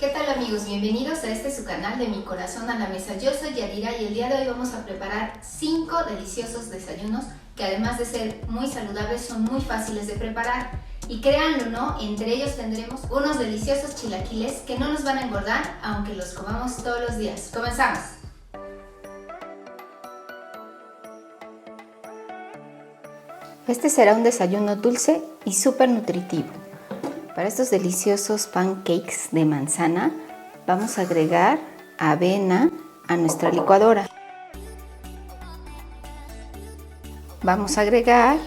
¿Qué tal amigos? Bienvenidos a este su canal de Mi Corazón a la Mesa. Yo soy Yadira y el día de hoy vamos a preparar 5 deliciosos desayunos que además de ser muy saludables son muy fáciles de preparar. Y créanlo o no, entre ellos tendremos unos deliciosos chilaquiles que no nos van a engordar aunque los comamos todos los días. ¡Comenzamos! Este será un desayuno dulce y súper nutritivo. Para estos deliciosos pancakes de manzana vamos a agregar avena a nuestra licuadora. Vamos a agregar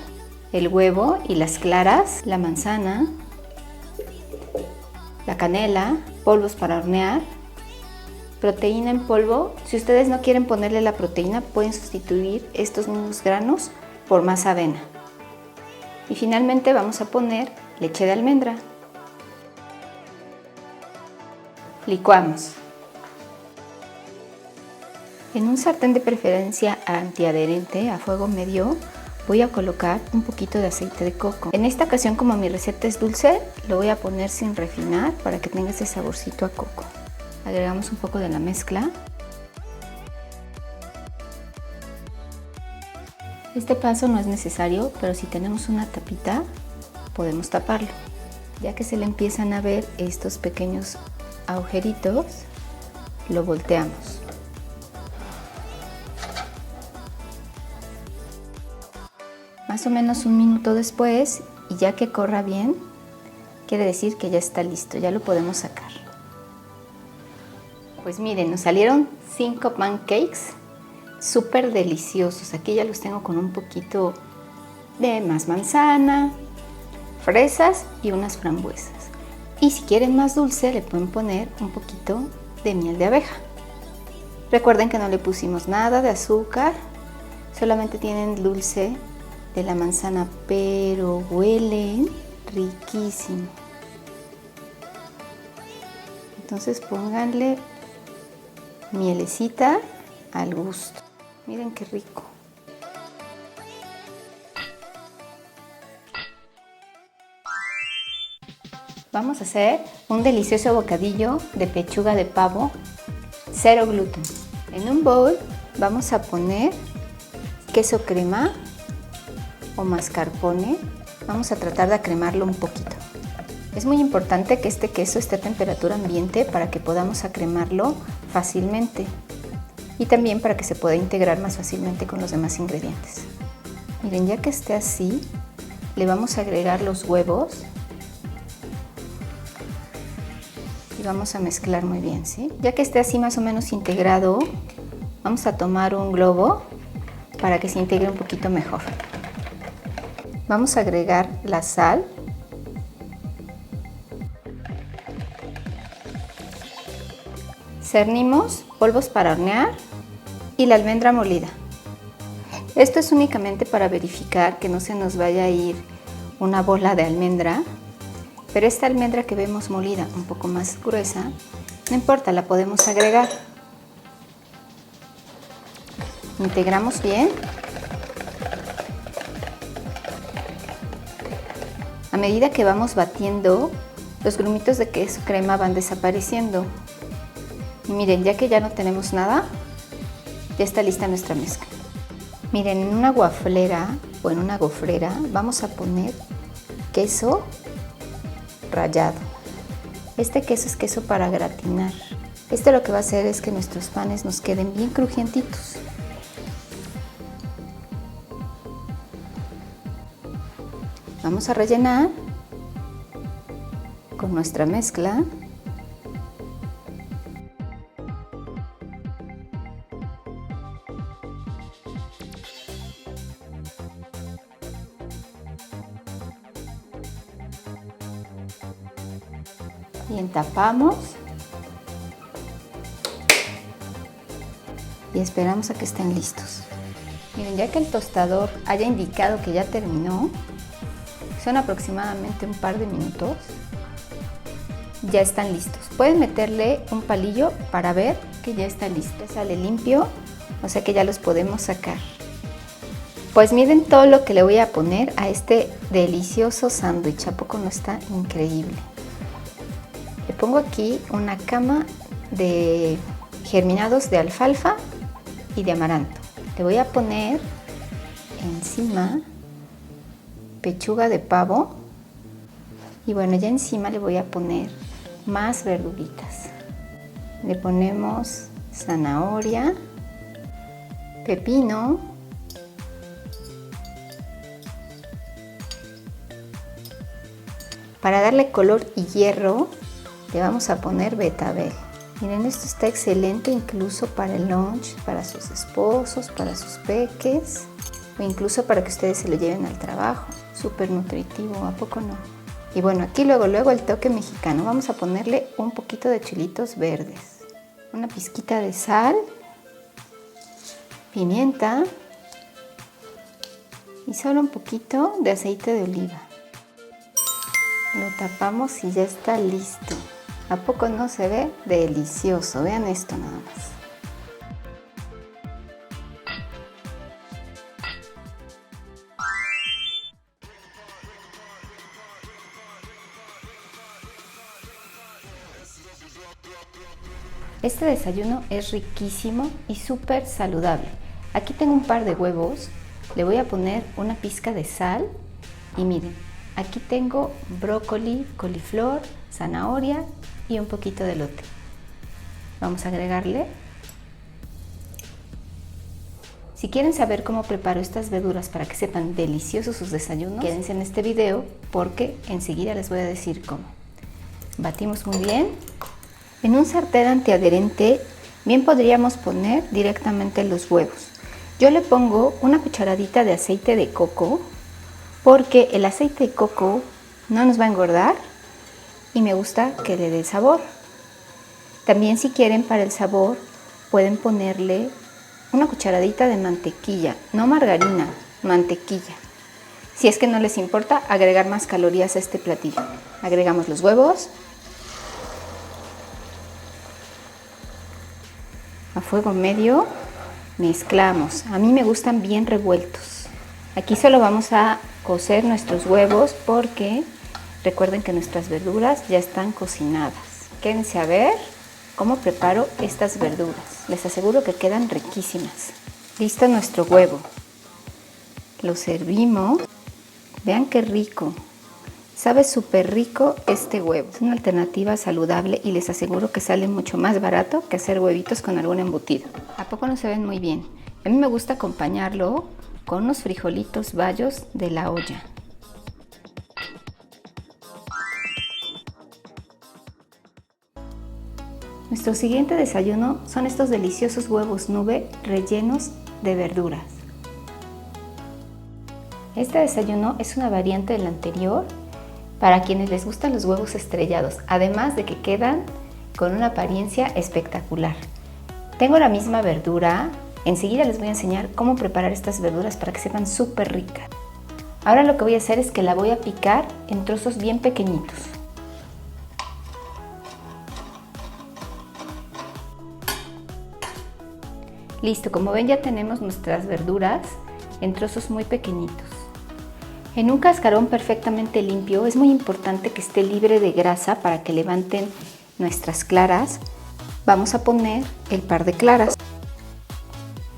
el huevo y las claras, la manzana, la canela, polvos para hornear, proteína en polvo. Si ustedes no quieren ponerle la proteína, pueden sustituir estos mismos granos por más avena. Y finalmente vamos a poner leche de almendra. Licuamos. En un sartén de preferencia antiadherente a fuego medio voy a colocar un poquito de aceite de coco. En esta ocasión, como mi receta es dulce, lo voy a poner sin refinar para que tenga ese saborcito a coco. Agregamos un poco de la mezcla. Este paso no es necesario, pero si tenemos una tapita podemos taparlo. Ya que se le empiezan a ver estos pequeños agujeritos, lo volteamos. Más o menos un minuto después, y ya que corra bien, quiere decir que ya está listo, ya lo podemos sacar. Pues miren, nos salieron 5 pancakes súper deliciosos. Aquí ya los tengo con un poquito de más manzana, fresas y unas frambuesas. Y si quieren más dulce, le pueden poner un poquito de miel de abeja. Recuerden que no le pusimos nada de azúcar, solamente tienen dulce de la manzana, pero huelen riquísimo. Entonces pónganle mielecita al gusto. Miren qué rico. Vamos a hacer un delicioso bocadillo de pechuga de pavo, cero gluten. En un bowl vamos a poner queso crema o mascarpone. Vamos a tratar de acremarlo un poquito. Es muy importante que este queso esté a temperatura ambiente para que podamos acremarlo fácilmente y también para que se pueda integrar más fácilmente con los demás ingredientes. Miren, ya que esté así, le vamos a agregar los huevos y vamos a mezclar muy bien, ¿sí? Ya que esté así más o menos integrado, vamos a tomar un globo para que se integre un poquito mejor. Vamos a agregar la sal, cernimos, polvos para hornear y la almendra molida. Esto es únicamente para verificar que no se nos vaya a ir una bola de almendra. Pero esta almendra que vemos molida un poco más gruesa, no importa, la podemos agregar. Integramos bien. A medida que vamos batiendo, los grumitos de queso crema van desapareciendo. Y miren, ya que ya no tenemos nada, ya está lista nuestra mezcla. Miren, en una waflera o en una gofrera vamos a poner queso rallado. Este queso es queso para gratinar. Esto lo que va a hacer es que nuestros panes nos queden bien crujientitos. Vamos a rellenar con nuestra mezcla. Y entapamos y esperamos a que estén listos. Miren, ya que el tostador haya indicado que ya terminó, son aproximadamente un par de minutos, ya están listos. Pueden meterle un palillo para ver que ya está listo. Sale limpio, o sea que ya los podemos sacar. Pues miren todo lo que le voy a poner a este delicioso sándwich. ¿A poco no está increíble? Le pongo aquí una cama de germinados de alfalfa y de amaranto. Le voy a poner encima pechuga de pavo y bueno, ya encima le voy a poner más verduritas. Le ponemos zanahoria, pepino, para darle color y hierro le vamos a poner betabel. Miren, esto está excelente incluso para el lunch, para sus esposos, para sus peques o incluso para que ustedes se lo lleven al trabajo. Súper nutritivo, ¿a poco no? Y bueno, aquí luego el toque mexicano. Vamos a ponerle un poquito de chilitos verdes, una pizquita de sal, pimienta y solo un poquito de aceite de oliva. Lo tapamos y ya está listo. ¿A poco no se ve delicioso? Vean esto nada más. Este desayuno es riquísimo y súper saludable. Aquí tengo un par de huevos, le voy a poner una pizca de sal y miren, aquí tengo brócoli, coliflor, zanahoria y un poquito de elote. Vamos a agregarle. Si quieren saber cómo preparo estas verduras para que sepan deliciosos sus desayunos, quédense en este video porque enseguida les voy a decir cómo. Batimos muy bien. En un sartén antiadherente bien podríamos poner directamente los huevos. Yo le pongo una cucharadita de aceite de coco porque el aceite de coco no nos va a engordar y me gusta que le dé sabor. También si quieren para el sabor pueden ponerle una cucharadita de mantequilla, no margarina, mantequilla. Si es que no les importa agregar más calorías a este platillo. Agregamos los huevos. A fuego medio mezclamos. A mí me gustan bien revueltos. Aquí solo vamos a cocer nuestros huevos porque recuerden que nuestras verduras ya están cocinadas. Quédense a ver cómo preparo estas verduras. Les aseguro que quedan riquísimas. Listo nuestro huevo. Lo servimos. Vean qué rico. Sabe súper rico este huevo. Es una alternativa saludable y les aseguro que sale mucho más barato que hacer huevitos con algún embutido. ¿A poco no se ven muy bien? A mí me gusta acompañarlo con unos frijolitos bayos de la olla. Nuestro siguiente desayuno son estos deliciosos huevos nube rellenos de verduras. Este desayuno es una variante del anterior para quienes les gustan los huevos estrellados, además de que quedan con una apariencia espectacular. Tengo la misma verdura, enseguida les voy a enseñar cómo preparar estas verduras para que sepan súper ricas. Ahora lo que voy a hacer es que la voy a picar en trozos bien pequeñitos. Listo, como ven ya tenemos nuestras verduras en trozos muy pequeñitos. En un cascarón perfectamente limpio es muy importante que esté libre de grasa para que levanten nuestras claras. Vamos a poner el par de claras.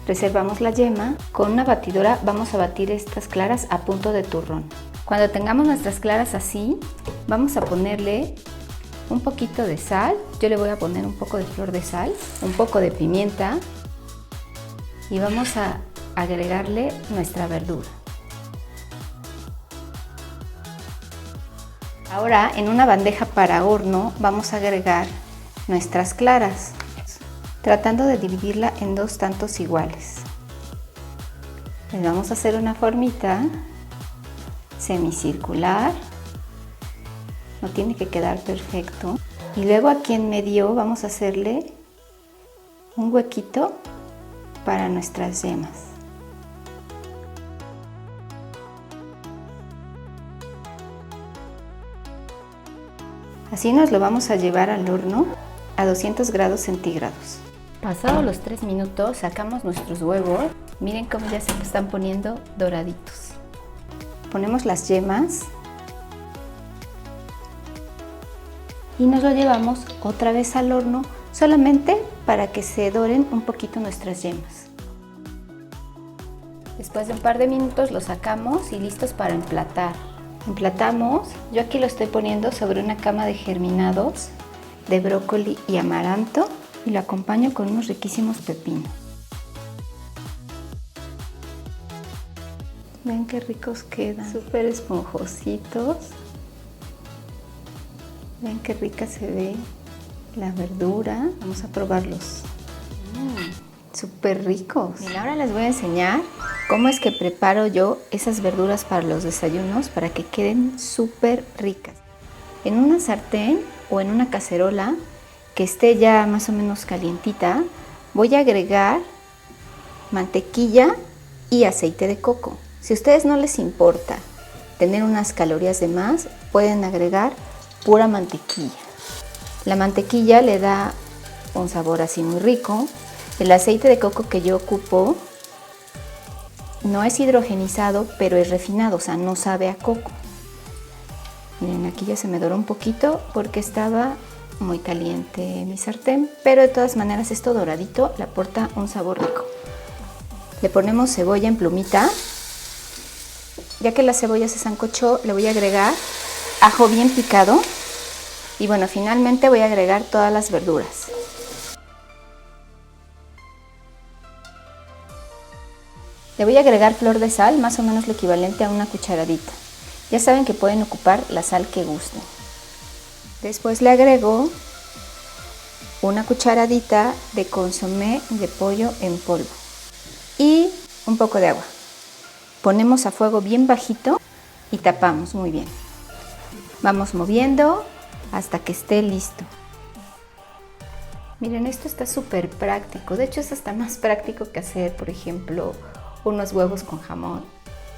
Reservamos la yema. Con una batidora vamos a batir estas claras a punto de turrón. Cuando tengamos nuestras claras así, vamos a ponerle un poquito de sal. Yo le voy a poner un poco de flor de sal, un poco de pimienta y vamos a agregarle nuestra verdura. Ahora en una bandeja para horno vamos a agregar nuestras claras, tratando de dividirla en dos tantos iguales. Les vamos a hacer una formita semicircular, no tiene que quedar perfecto. Y luego aquí en medio vamos a hacerle un huequito para nuestras yemas. Así nos lo vamos a llevar al horno a 200 grados centígrados. Pasados los 3 minutos sacamos nuestros huevos. Miren cómo ya se están poniendo doraditos. Ponemos las yemas y nos lo llevamos otra vez al horno solamente para que se doren un poquito nuestras yemas. Después de un par de minutos lo sacamos y listos para emplatar. Emplatamos, yo aquí lo estoy poniendo sobre una cama de germinados de brócoli y amaranto y lo acompaño con unos riquísimos pepinos. Ven qué ricos quedan, súper esponjositos. Ven qué rica se ve la verdura. Vamos a probarlos. Súper ricos. Bien, ahora les voy a enseñar cómo es que preparo yo esas verduras para los desayunos para que queden súper ricas. En una sartén o en una cacerola que esté ya más o menos calientita, voy a agregar mantequilla y aceite de coco. Si a ustedes no les importa tener unas calorías de más, pueden agregar pura mantequilla. La mantequilla le da un sabor así muy rico. El aceite de coco que yo ocupo no es hidrogenizado, pero es refinado, o sea, no sabe a coco. Miren, aquí ya se me doró un poquito porque estaba muy caliente mi sartén, pero de todas maneras esto doradito le aporta un sabor rico. Le ponemos cebolla en plumita. Ya que la cebolla se sancochó, le voy a agregar ajo bien picado y bueno, finalmente voy a agregar todas las verduras. Le voy a agregar flor de sal, más o menos lo equivalente a una cucharadita. Ya saben que pueden ocupar la sal que gusten. Después le agrego una cucharadita de consomé de pollo en polvo y un poco de agua. Ponemos a fuego bien bajito y tapamos muy bien. Vamos moviendo hasta que esté listo. Miren, esto está súper práctico. De hecho, es hasta más práctico que hacer, por ejemplo, unos huevos con jamón,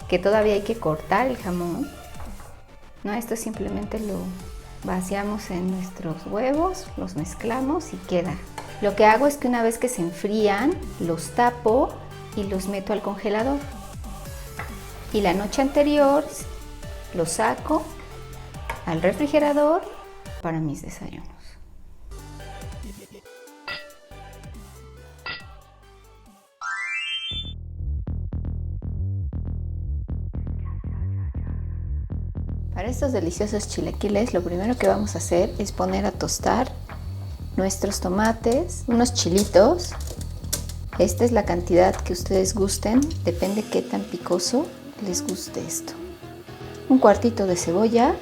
que todavía hay que cortar el jamón. No, esto simplemente lo vaciamos en nuestros huevos, los mezclamos y queda. Lo que hago es que una vez que se enfrían, los tapo y los meto al congelador. Y la noche anterior los saco al refrigerador para mis desayunos. Para estos deliciosos chilaquiles, lo primero que vamos a hacer es poner a tostar nuestros tomates, unos chilitos. Esta es la cantidad que ustedes gusten, depende qué tan picoso les guste esto. Un cuartito de cebolla.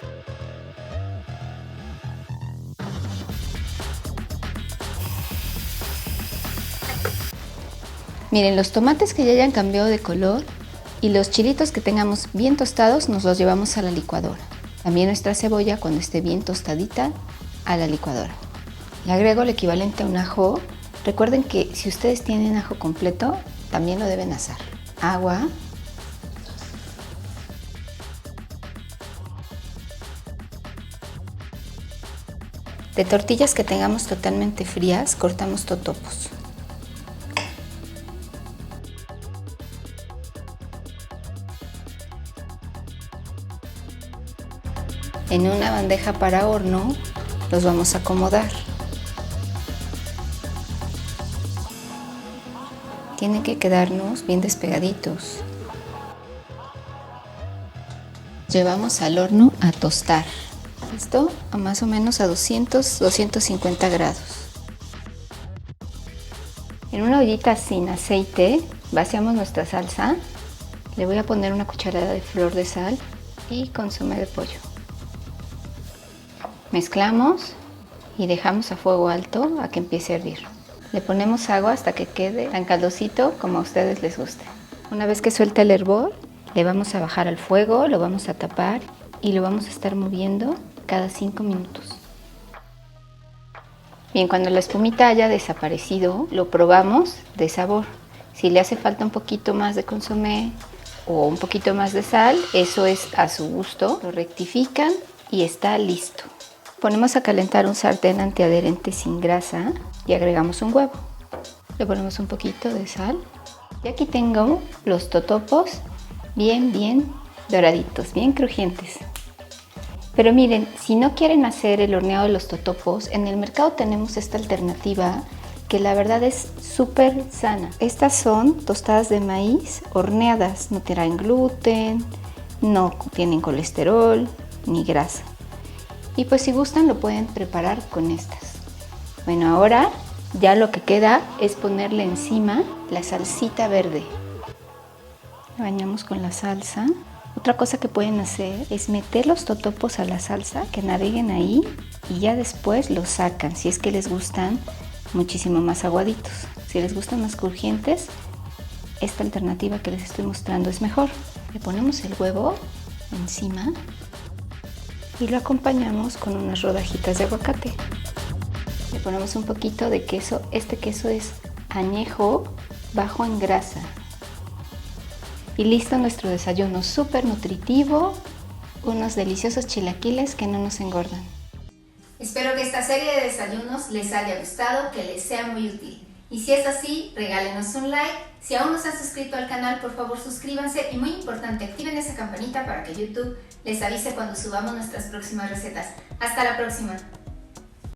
Miren, los tomates que ya hayan cambiado de color y los chilitos que tengamos bien tostados nos los llevamos a la licuadora. También nuestra cebolla, cuando esté bien tostadita, a la licuadora. Le agrego el equivalente a un ajo. Recuerden que si ustedes tienen ajo completo, también lo deben asar. Agua. De tortillas que tengamos totalmente frías, cortamos totopos. En una bandeja para horno los vamos a acomodar. Tienen que quedarnos bien despegaditos. Llevamos al horno a tostar. Esto a más o menos a 200-250 grados. En una ollita sin aceite vaciamos nuestra salsa. Le voy a poner una cucharada de flor de sal y consomé de pollo. Mezclamos y dejamos a fuego alto a que empiece a hervir. Le ponemos agua hasta que quede tan caldosito como a ustedes les guste. Una vez que suelta el hervor, le vamos a bajar al fuego, lo vamos a tapar y lo vamos a estar moviendo cada 5 minutos. Bien, cuando la espumita haya desaparecido, lo probamos de sabor. Si le hace falta un poquito más de consomé o un poquito más de sal, eso es a su gusto. Lo rectifican y está listo. Ponemos a calentar un sartén antiadherente sin grasa y agregamos un huevo. Le ponemos un poquito de sal. Y aquí tengo los totopos bien doraditos, bien crujientes. Pero miren, si no quieren hacer el horneado de los totopos, en el mercado tenemos esta alternativa que la verdad es súper sana. Estas son tostadas de maíz horneadas, no tienen gluten, no tienen colesterol ni grasa. Y pues si gustan lo pueden preparar con estas. Bueno, ahora ya lo que queda es ponerle encima la salsita verde. Bañamos con la salsa. Otra cosa que pueden hacer es meter los totopos a la salsa, que naveguen ahí y ya después los sacan si es que les gustan muchísimo más aguaditos. Si les gustan más crujientes, esta alternativa que les estoy mostrando es mejor. Le ponemos el huevo encima y lo acompañamos con unas rodajitas de aguacate. Le ponemos un poquito de queso. Este queso es añejo, bajo en grasa. Y listo nuestro desayuno súper nutritivo, unos deliciosos chilaquiles que no nos engordan. Espero que esta serie de desayunos les haya gustado, que les sea muy útil. Y si es así, regálenos un like. Si aún no se han suscrito al canal, por favor suscríbanse y muy importante, activen esa campanita para que YouTube les avise cuando subamos nuestras próximas recetas. Hasta la próxima.